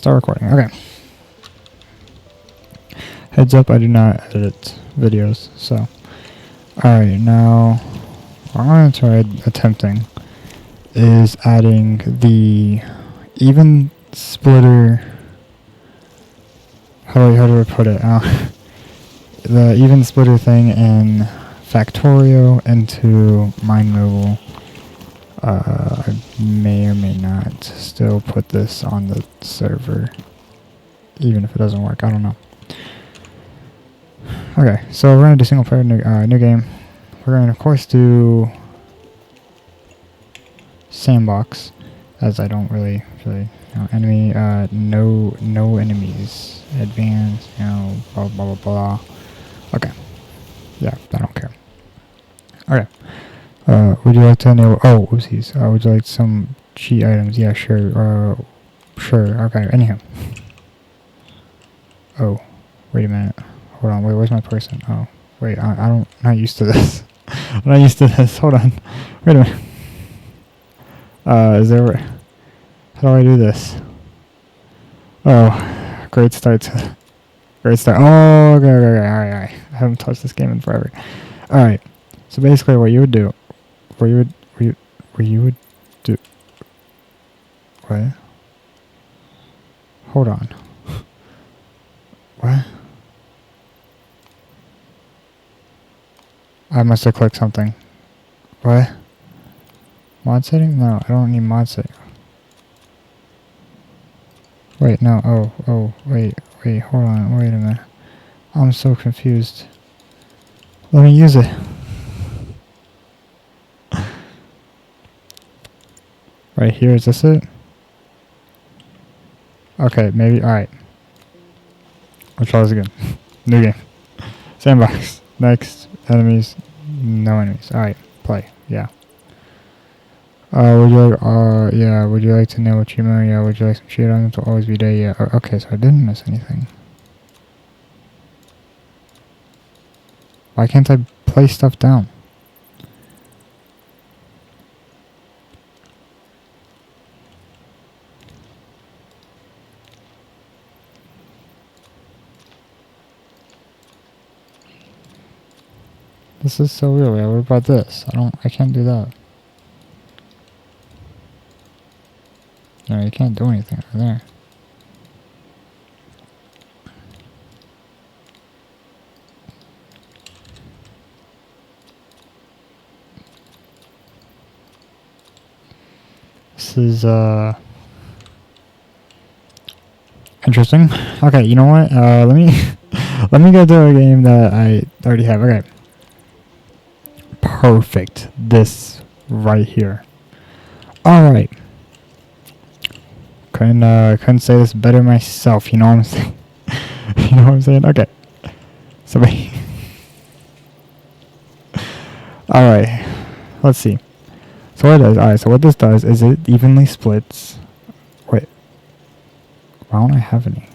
start recording. Okay. Heads up, I do not edit videos, so. Alright, now what I'm going to try attempting is adding the even splitter. How do I put it? The even splitter thing in Factorio into MineMogul. I may or may not still put this on the server, even if it doesn't work. I don't know. Okay, so we're gonna do single player new game. We're gonna of course do sandbox, as I don't really enemy no enemies, advanced, blah blah blah blah. Okay, yeah, I don't care. Okay. Would you like to enable? Oh, oopsies. Would you like some cheat items? Yeah, sure. Sure. Okay. Anyhow. Oh, wait a minute. Hold on. Wait, where's my person? Oh, wait. I'm not used to this. I'm not used to this. Hold on. Wait a minute. Is there? How do I do this? Oh, great start. Great start. Oh, okay. Alright. I haven't touched this game in forever. Alright. So basically, what you would do. Where you would do what? Hold on. What? I must have clicked something. What? Mod setting? No, I don't need mod setting. Wait, no. Oh, wait, hold on, wait a minute. I'm so confused. Let me use it. Right here, is this it? Okay, maybe, alright. Let's try this again. New game. Sandbox. Next. Enemies. No enemies. Alright, play. Yeah. Would you like to know what you mean? Yeah, would you like some cheat on them to always be there? Yeah. Okay, so I didn't miss anything. Why can't I place stuff down? This is so weird. What about this? I can't do that. No, you can't do anything over there. This is, interesting. Okay, you know what? Let me, let me go to a game that I already have. Okay. Perfect. This right here. Alright. Couldn't say this better myself, you know what I'm saying? You know what I'm saying? Okay. So alright. Let's see. So what it does, alright, so what this does is it evenly splits. Wait. Why don't I have any?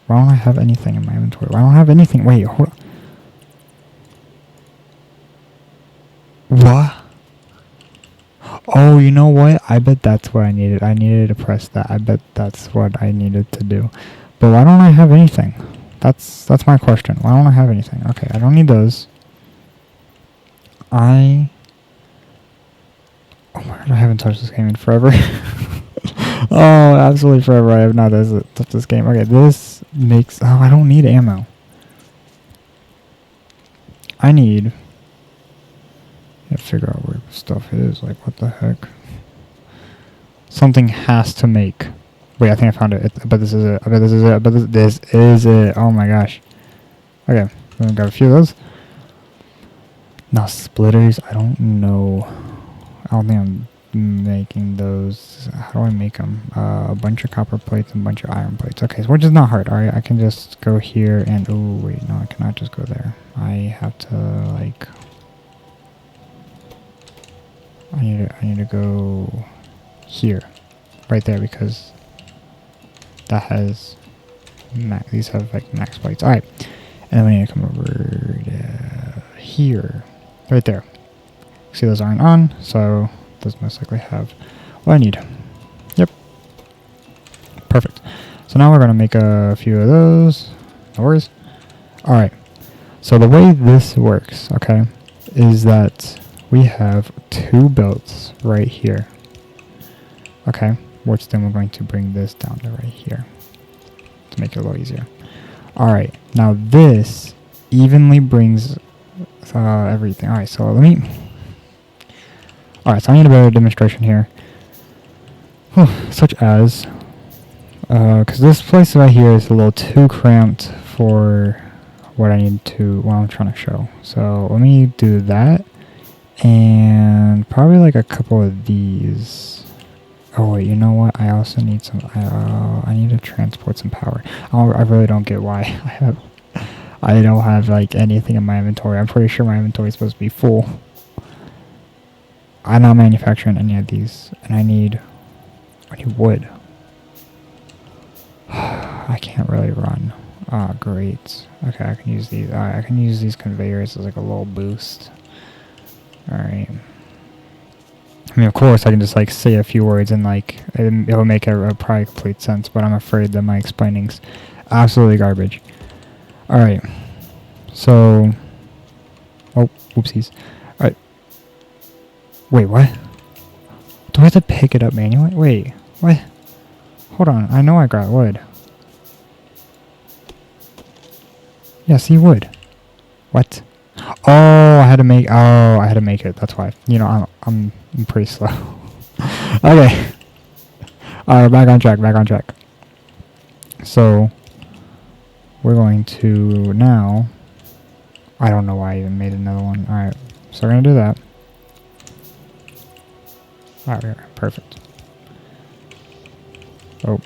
Why don't I have anything in my inventory? Why don't I have anything? Wait, hold on. What? Oh, you know what? I bet that's what I needed. I needed to press that. I bet that's what I needed to do. But why don't I have anything? That's my question. Why don't I have anything? Okay, I don't need those. Oh my god, I haven't touched this game in forever. Oh, absolutely forever. I have not touched this game. Okay, this makes... Oh, I don't need ammo. I need... to figure out where stuff is. Like, what the heck? Something has to make... Wait, I think I found it. I bet this is it. I bet this is it. I bet this is it. Oh my gosh. Okay, we got a few of those. Now, splitters, I don't know. I don't think I'm making those. How do I make them? A bunch of copper plates and a bunch of iron plates. Okay, so which is not hard. Alright, I can just go here and... Oh, wait, no, I cannot just go there. I have to, like... I need to go here, right there, because that has these have like max plates. All right, and then we need to come over to here, right there. See, those aren't on, so those most likely have what I need. Yep, perfect. So So now we're going to make a few of those. No worries. Alright. So the way this works, okay, is that we have 2 builds right here. Okay, which then we're going to bring this down to right here to make it a little easier. Alright, now this evenly brings everything. Alright, so let me... Alright, so I need a better demonstration here. Such as... because this place right here is a little too cramped for what I need to... what I'm trying to show. So let me do that. And probably like a couple of these. Oh wait, you know what? I also need some... I need to transport some power. I really don't get why I don't have like anything in my inventory. I'm pretty sure my inventory is supposed to be full. I'm not manufacturing any of these, and I need wood. I can't really run. Ah, great. Okay, I can use these. I can use these conveyors as like a little boost. Alright. I mean, of course, I can just like say a few words and like it'll make a probably complete sense, but I'm afraid that my explaining's absolutely garbage. Alright. So... oh, whoopsies. Alright. Wait, what? Do I have to pick it up manually? Wait, what? Hold on, I know I got wood. Yeah, see, wood. What? Oh, I had to make it. That's why. You know, I'm pretty slow. Okay. Alright, back on track. So, we're going to now... I don't know why I even made another one. Alright, so we're going to do that. Alright, perfect. Oh.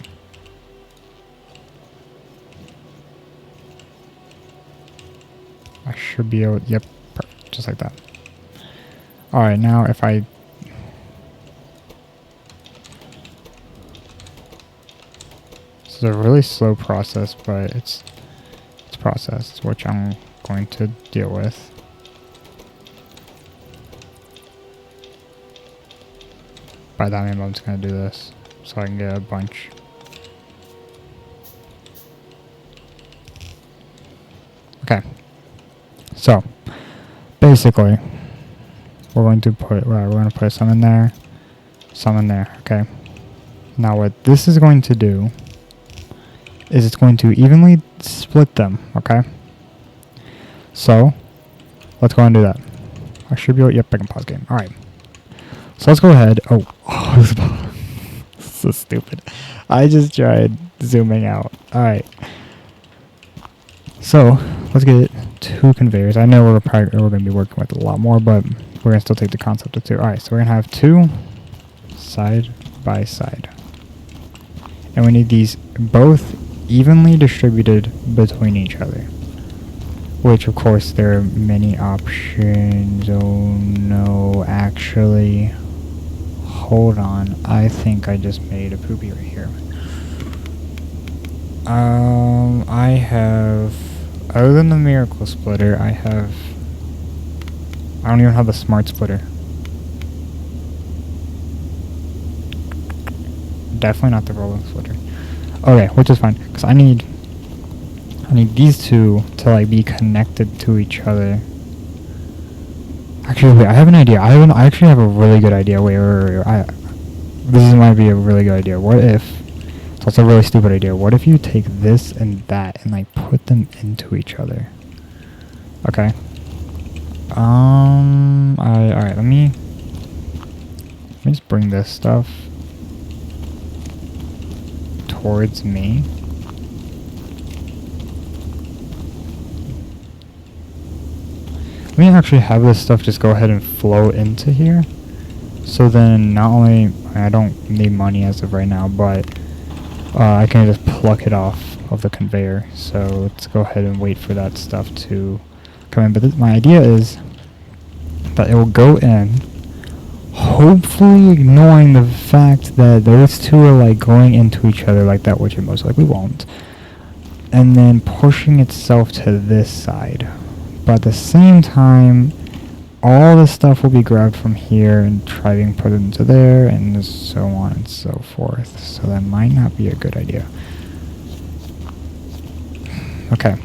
I should be able... yep, perfect, just like that. Alright, now if I... this is a really slow process, but it's process, which I'm going to deal with. By that I mean I'm just going to do this, so I can get a bunch. Okay. So, basically, we're going to put some in there, okay? Now what this is going to do is it's going to evenly split them, okay? So, let's go and do that. I should be able, yep, I can pause game. Alright. So let's go ahead. Oh, this is so stupid. I just tried zooming out. Alright. So, let's get 2 conveyors. I know we're going to be working with a lot more, but we're going to still take the concept of 2. Alright, so we're going to have 2 side by side. And we need these both evenly distributed between each other. Which, of course, there are many options. Oh, no, actually. Hold on. I think I just made a poopy right here. I have... other than the miracle splitter, I don't even have the smart splitter. Definitely not the rolling splitter. Okay, which is fine, because I need these 2 to like be connected to each other. Actually, wait, I have an idea. I actually have a really good idea. Wait. This might be a really good idea. What if... so it's a really stupid idea. What if you take this and that and like put them into each other? Okay. Alright, let me just bring this stuff towards me. Let me actually have this stuff just go ahead and flow into here. So then not only... I don't need money as of right now, but I can just pluck it off of the conveyor. So let's go ahead and wait for that stuff to come in. But my idea is that it will go in, hopefully ignoring the fact that those 2 are like going into each other like that, which it most likely won't. And then pushing itself to this side. But at the same time, all the stuff will be grabbed from here and try being put into there, and so on and so forth. So that might not be a good idea. Okay.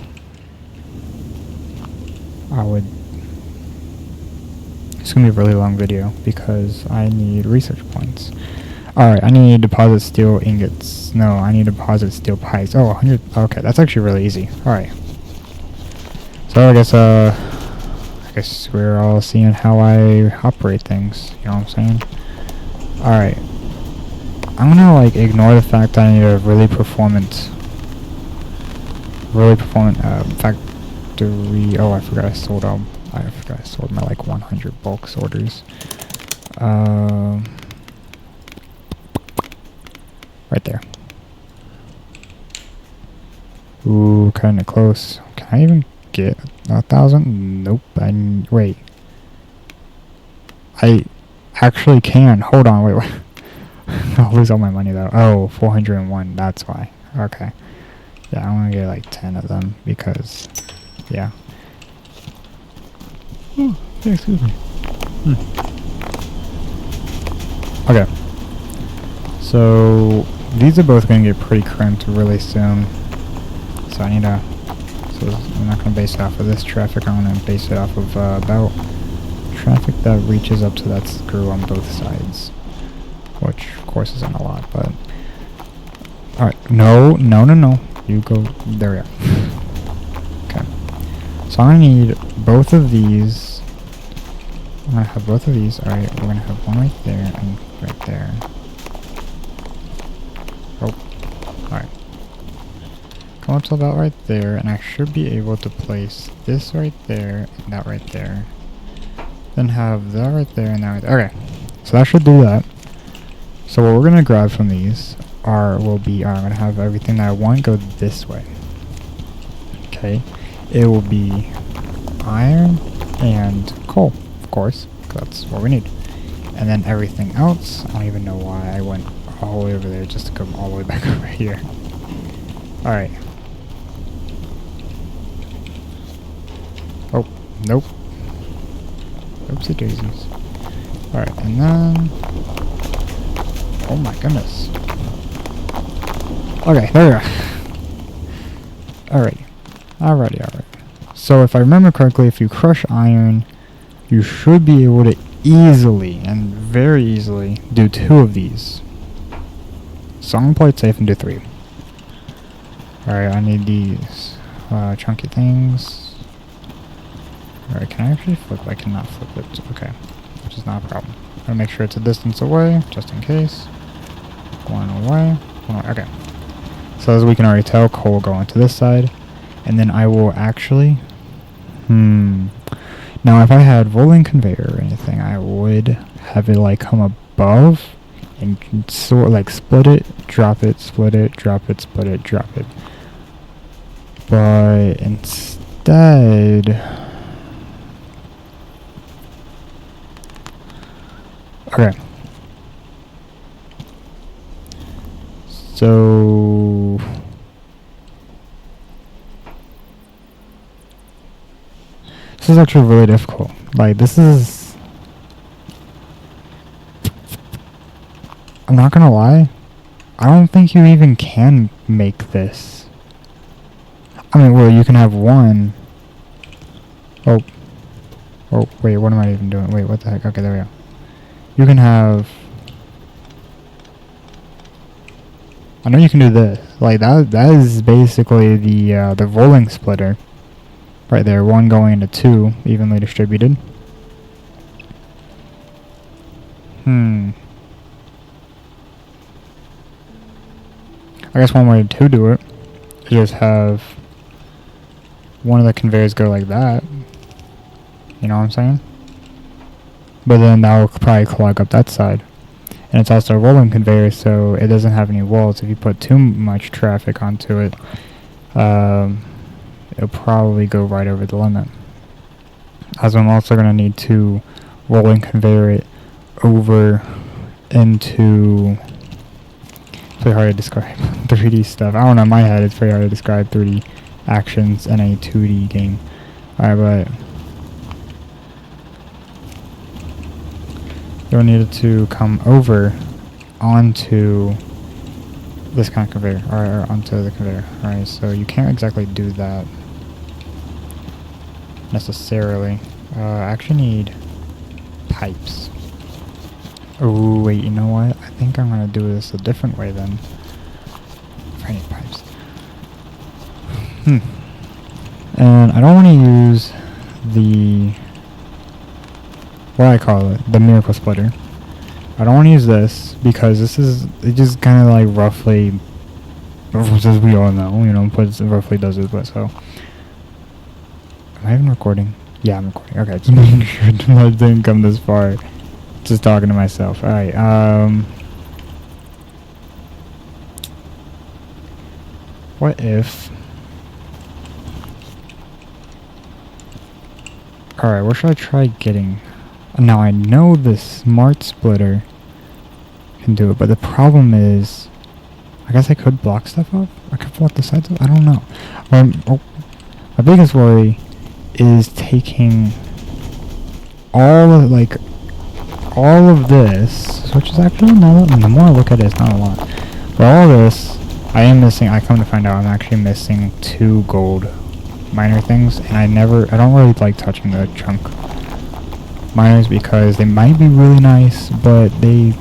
It's gonna be a really long video because I need research points. Alright, I need to deposit steel ingots. No, I need to deposit steel pipes. Oh, 100. Okay, that's actually really easy. Alright. So I guess we're all seeing how I operate things. You know what I'm saying? Alright. I'm gonna like ignore the fact that I need a really performant factory. Oh, I forgot I sold my like 100 bulk sorters. Right there. Ooh, kind of close. Can I even get 1,000? Nope. Wait. I actually can. Hold on. Wait. I'll lose all my money though. Oh, 401. That's why. Okay. Yeah, I'm gonna get like 10 of them because, yeah. Oh, excuse me. Okay. So these are both gonna get pretty crimped really soon. So I need to. So I'm not gonna base it off of this traffic. I'm gonna base it off of about traffic that reaches up to that screw on both sides, which of course isn't a lot, but. All right. No. You go. There we go. Okay. So I need both of these. I'm gonna have both of these. Alright, we're gonna have one right there and right there. Oh. Alright. Come up to about right there, and I should be able to place this right there and that right there. Then have that right there and that right there. Okay. So that should do that. So what we're gonna grab from these I'm gonna have everything that I want go this way. Okay. It will be iron and coal, of course, 'cause that's what we need. And then everything else, I don't even know why I went all the way over there just to come all the way back over here. Alright. Oh, nope. Oopsie daisies. Alright, and then... Oh my goodness. Okay, there we go. Alrighty. So if I remember correctly, if you crush iron, you should be able to easily, and very easily, do 2 of these. So I'm gonna play it safe and do 3. Alright, I need these chunky things. Alright, can I actually flip? I cannot flip it. Okay, which is not a problem. I'm gonna make sure it's a distance away, just in case. One away. Okay. So as we can already tell, coal will go into this side. And then I will actually... Now if I had rolling conveyor or anything, I would have it like come above and sort like split it, drop it, split it, drop it, split it, drop it. But instead... Okay. So... This is actually really difficult. Like, this is... I'm not gonna lie. I don't think you even can make this. I mean, well, you can have one. Oh, wait, what am I even doing? Wait, what the heck? Okay, there we go. You can have... I know you can do this. Like, that is basically the rolling splitter. Right there, 1 going into 2, evenly distributed. I guess one way to do it is just have one of the conveyors go like that. You know what I'm saying? But then that will probably clog up that side. And it's also a rolling conveyor, so it doesn't have any walls. If you put too much traffic onto it, it'll probably go right over the limit. As I'm also going to need to rolling conveyor it over into... It's very hard to describe 3D stuff. I don't know, in my head it's very hard to describe 3D actions in a 2D game. Alright, but... You'll need it to come over onto this kind of conveyor, or onto the conveyor. Alright, so you can't exactly do that necessarily. I actually need pipes. Oh wait, you know what? I think I'm gonna do this a different way then. If I need pipes. And I don't want to use the, what I call it, the miracle splitter. I don't want to use this because this is, it just kind of like roughly, as we all know, you know, but it roughly does it, but so. Am I even recording? Yeah, I'm recording. Okay, just making sure I didn't come this far. Just talking to myself. Alright, what if... Alright, what should I try getting? Now, I know the smart splitter can do it, but the problem is... I guess I could block stuff up? I could block the sides up? I don't know. My biggest worry is taking all of, like... all of this, which is actually not, the more I look at it, it's not a lot. But all this, I am missing, I come to find out I'm actually missing 2 gold miner things, and I don't really like touching the chunk miners because they might be really nice, but they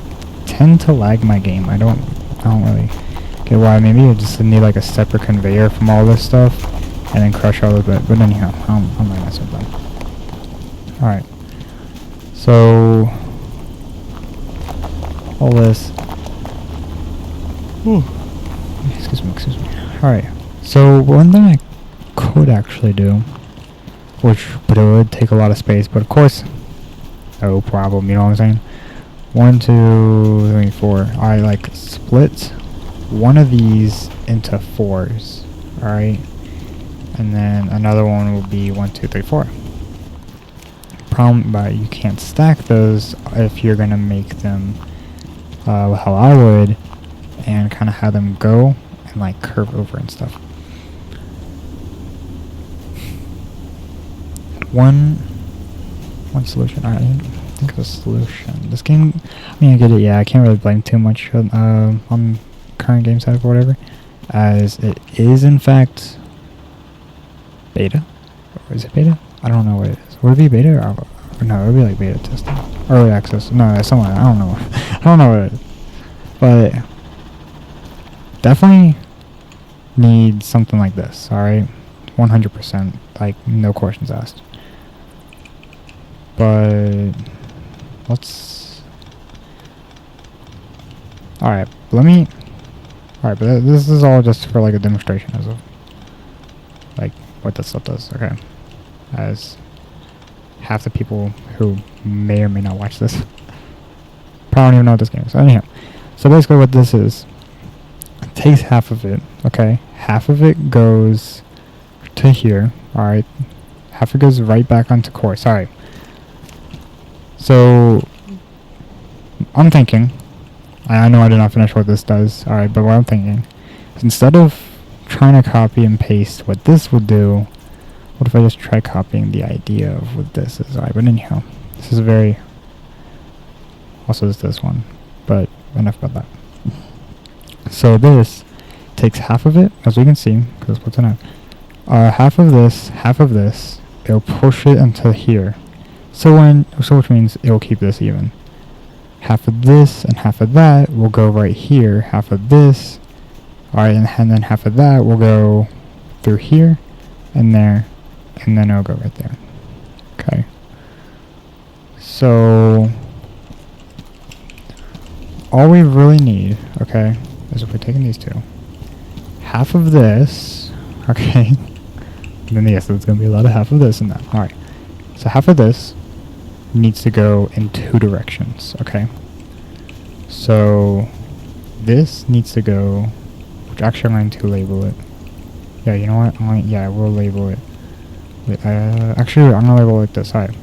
tend to lag my game. I don't really get why. Maybe I just need like a separate conveyor from all this stuff, and then crush all of it, but anyhow, I'm not messing with them. Alright. So... all this. Ooh. Excuse me. Alright. So one thing I could actually do, but it would take a lot of space, but of course, no problem, you know what I'm saying? 1, 2, 3, 4. I like split one of these into 4s. Alright. And then another one will be 1, 2, 3, 4. Problem, but you can't stack those if you're gonna make them how I would, and kind of have them go and like curve over and stuff. One solution. I think of a solution. This game, I mean, I get it. Yeah, I can't really blame too much on current game setup or whatever, as it is in fact beta. Or is it beta? I don't know what it is. Would it be beta or no? It would be like beta testing, early access. No, that's somewhere. I don't know. I don't know what it is. But definitely need something like this. All right, 100%. Like no questions asked. But let's. All right, let me. All right, but this is all just for like a demonstration as of like what that stuff does. Okay, as half the people who may or may not watch this probably don't even know what this game is. So anyhow, so basically what this is, it takes half of it. Okay, half of it goes to here. All right, half of it goes right back onto core. Sorry. So I'm thinking, I know I did not finish what this does, alright, but what I'm thinking is instead of trying to copy and paste what this would do, what if I just try copying the idea of what this is? Alright, but anyhow, this is very, also is this one, but enough about that. So this takes half of it, as we can see, because what's in it, half of this, it'll push it into here. So which means it will keep this even. Half of this and half of that will go right here. Half of this, alright, and then half of that will go through here and there, and then it'll go right there. Okay. So all we really need, okay, is if we're taking these two, half of this, okay, and then yes, there's gonna be a lot of half of this and that. Alright. So half of this needs to go in 2 directions, okay? So this needs to go, which actually I'm going to label it. Yeah, you know what? I will label it. Wait, actually, I'm going to label it like this. Alright.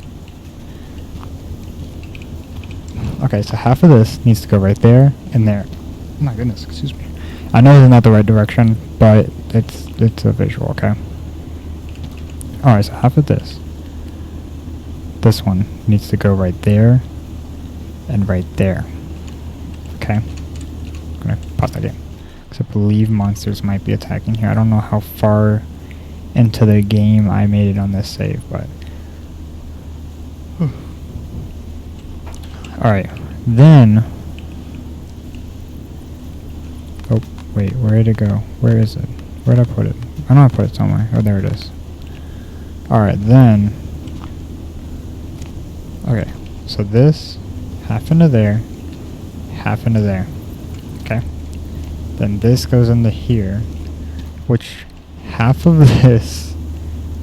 Okay, so half of this needs to go right there and there. Oh my goodness, excuse me. I know it's not the right direction, but it's a visual, okay? Alright, so half of this. This one needs to go right there and right there. Okay? I'm gonna pause that game because I believe monsters might be attacking here. I don't know how far into the game I made it on this save, but... Alright, then... Oh, wait, where did it go? Where is it? Where did I put it? I know I put it somewhere. Oh, there it is. Alright, then... Okay, so this, half into there, half into there. Okay? Then this goes into here, which half of this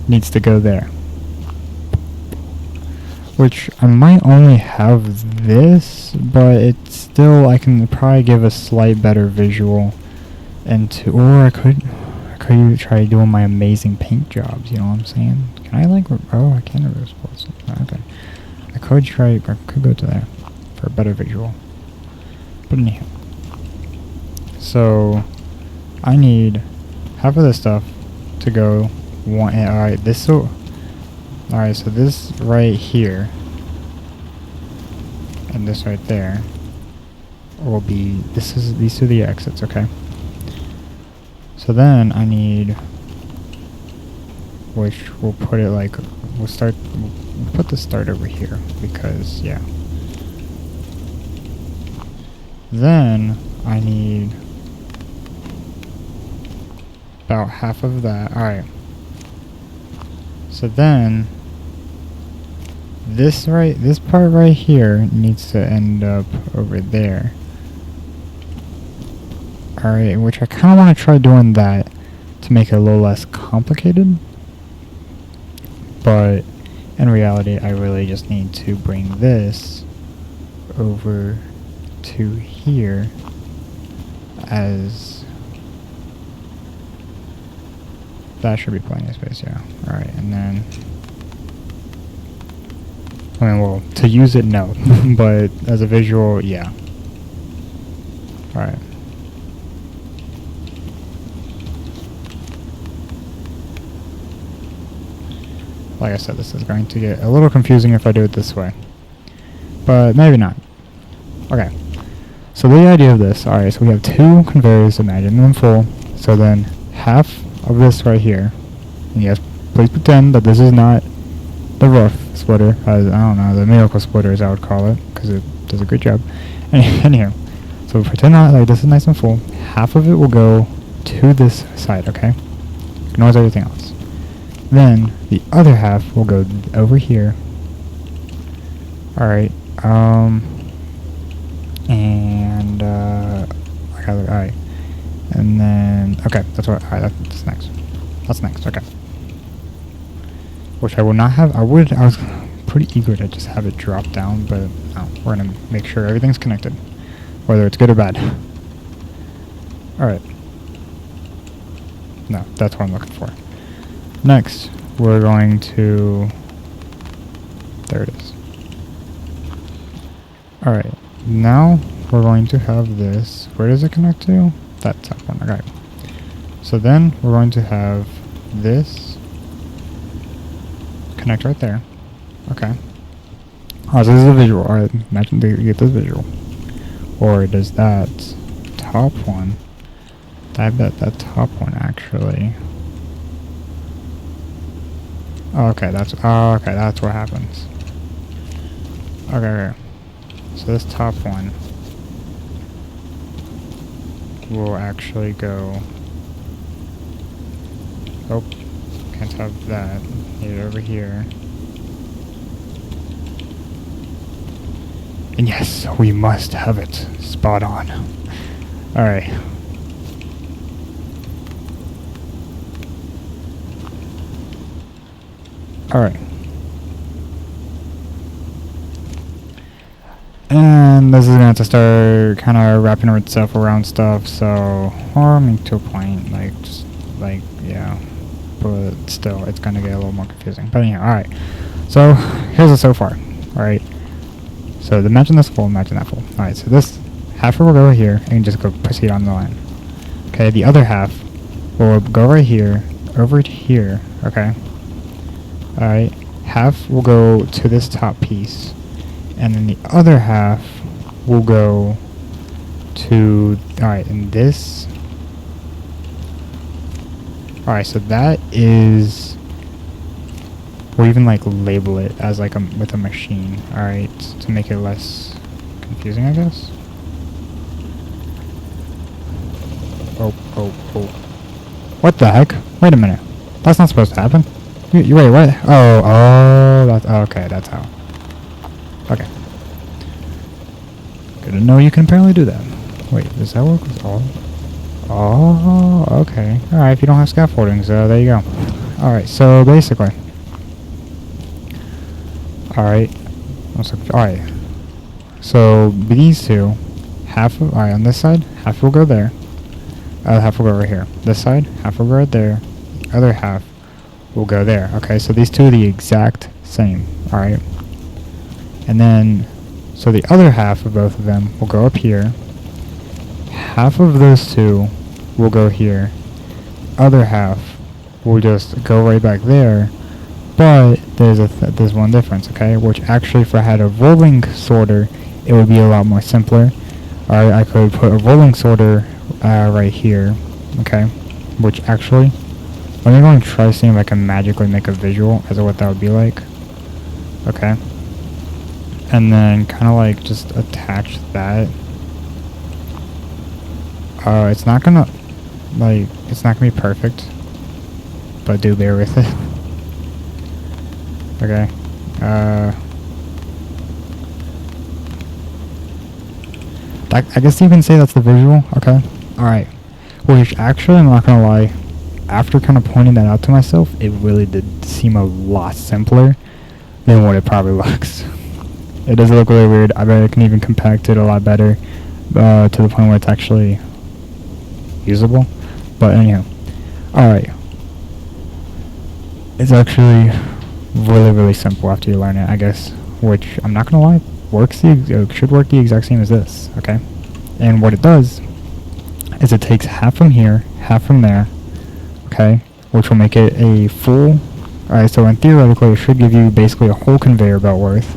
needs to go there. Which I might only have this, but it's still, I can probably give a slight better visual into, or I could try doing my amazing paint jobs, you know what I'm saying? Can I like, oh, I can't reverse sports. Okay. I could try, or could go to there for a better visual. But anyhow. So, I need half of this stuff to go one, alright, this so, alright, so this right here, and this right there, will be, these are the exits, okay? So then I need, which we'll put it like, we'll put the start over here, because, yeah. Then I need about half of that. Alright. So then this part right here needs to end up over there. Alright, which I kind of want to try doing that to make it a little less complicated. But in reality, I really just need to bring this over to here as that should be plenty of space, yeah. Alright, and then I mean, well, to use it, no. But as a visual, yeah. Alright. Like I said, this is going to get a little confusing if I do it this way. But maybe not. Okay. So the idea of this, alright, so we have two conveyors, imagine them full. So then half of this right here, and yes, please pretend that this is not the rough splitter, as I don't know, the miracle splitter as I would call it, because it does a good job. Anyhow, so pretend that like this is nice and full. Half of it will go to this side, okay? Ignores everything else. Then the other half will go over here. Alright, and I got it, alright. And then, okay, that's what, alright, that's next. That's next, okay. Which I will not have, I was pretty eager to just have it drop down, but no, we're gonna make sure everything's connected. Whether it's good or bad. Alright. No, that's what I'm looking for. Next, we're going to, there it is. Alright, now we're going to have this, where does it connect to? That top one, okay. So then we're going to have this connect right there. Okay. Oh, so this is a visual. Alright, imagine you get this visual. Or does that top one, I bet that top one actually, okay, that's what happens. Okay. So this top one will actually go, oh, can't have that, need it over here. And yes, we must have it spot on. Alright. Alright. And this is going to have to start kind of wrapping itself around stuff, so, or I mean to a point, like, just, like, yeah, but still, it's going to get a little more confusing. But anyhow, alright, so, here's it so far, alright, so imagine this full, imagine that full, alright, so this half will go here, and just go proceed on the line, okay, the other half will go right here, over to here, okay, alright, half will go to this top piece, and then the other half will go to, alright, and this Alright, so that is... Or even like label it as like with a machine. Alright, to make it less confusing, I guess. Oh. What the heck? Wait a minute. That's not supposed to happen. You wait, what? Oh, that's... okay, that's how. Okay. Good to know you can apparently do that. Wait, does that work with all? Oh, okay. Alright, if you don't have scaffolding, so there you go. Alright, so basically... Alright. Alright. So, these two, half of... Alright, on this side, half will go there. Half will go right here. This side, half will go right there. Other half will go there. Okay, so these two are the exact same. Alright. And then, so the other half of both of them will go up here. Half of those two will go here. Other half will just go right back there. But there's one difference, okay? Which actually, if I had a rolling sorter, it would be a lot more simpler. Or I could put a rolling sorter right here, okay? Which actually, let me go and try seeing if I can magically make a visual as to what that would be like. Okay. And then kind of like just attach that. It's not gonna, like, it's not gonna be perfect, but do bear with it. Okay. I guess you can say that's the visual. Okay. Alright. Which actually, I'm not gonna lie, after kind of pointing that out to myself, it really did seem a lot simpler than what it probably looks. It does look really weird. I bet I can even compact it a lot better to the point where it's actually usable. But anyhow. Alright. It's actually really simple after you learn it, I guess. Which, I'm not gonna lie, should work the exact same as this, okay? And what it does is it takes half from here, half from there, okay? Which will make it a full... Alright, so theoretically it should give you basically a whole conveyor belt worth.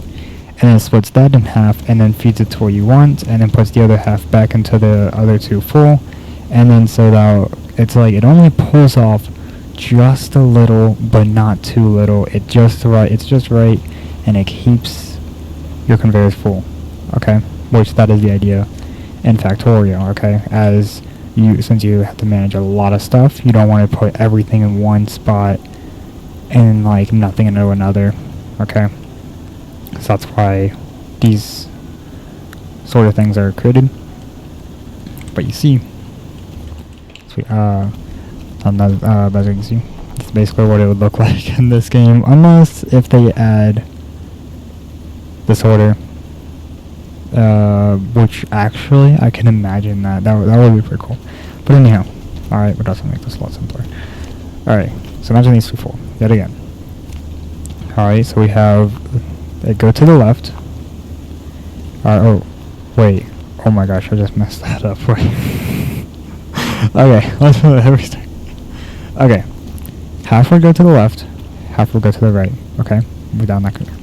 And then it splits that in half and then feeds it to where you want, and then puts the other half back into the other two full. And then so that it's like it only pulls off just a little, but not too little. It's just right, and it keeps your conveyors full, okay? Which that is the idea in Factorio, okay? As since you have to manage a lot of stuff, you don't want to put everything in one spot and like nothing into another, okay? So that's why these sort of things are created. But you see, as you can see, it's basically what it would look like in this game, unless if they add this order, which actually I can imagine that would be pretty cool. But anyhow, alright, we're also make this a lot simpler. Alright, so imagine these two full yet again. Alright, so we have they go to the left. Oh wait, oh my gosh, I just messed that up. Okay, let's do everything. Okay, half will go to the left, half will go to the right. Okay, we're down that corner.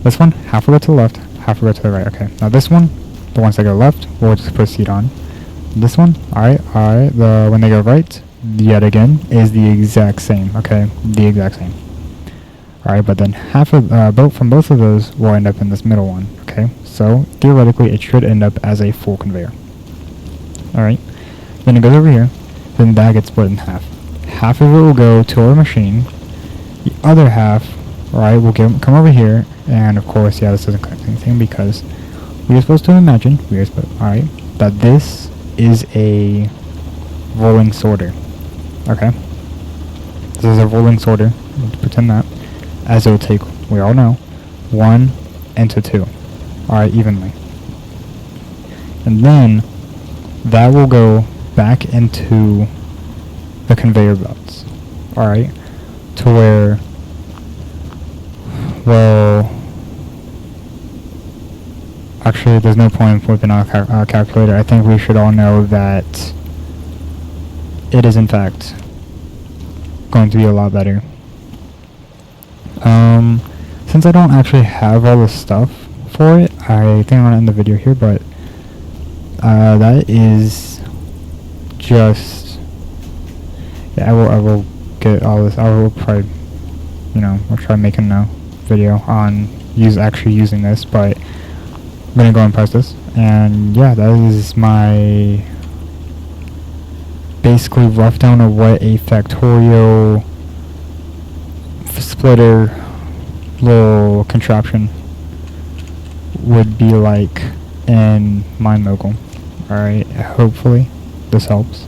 This one, half will go to the left, half will go to the right. Okay, now this one, the ones that go left, we'll just proceed on. This one, alright, when they go right, yet again, is the exact same. Okay, the exact same. Alright, but then half of from both of those will end up in this middle one. Okay, so theoretically, it should end up as a full conveyor. Alright, then it goes over here, then that gets split in half. Half of it will go to our machine. The other half, right, will come over here, and of course, yeah, this doesn't connect anything because we are supposed to imagine, alright, that this is a rolling sorter. Okay, this is a rolling sorter. Let's pretend that, as it will take, we all know, 1 into 2, alright, evenly, and then that will go back into the conveyor belts, alright, to where, well, actually there's no point in flipping out a calculator. I think we should all know that it is in fact going to be a lot better. Since I don't actually have all the stuff for it, I think I'm going to end the video here, but that is just... Yeah, I will it all this. I will probably, I'll try making a video on actually using this, but I'm gonna go and post this. And yeah, that is my basically rough down of what a Factorio splitter little contraption would be like in MineMogul. Alright, hopefully this helps.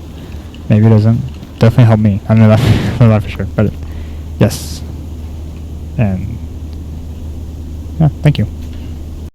Maybe it doesn't. Definitely help me. I know that, I know that for sure. But yes. And yeah, thank you.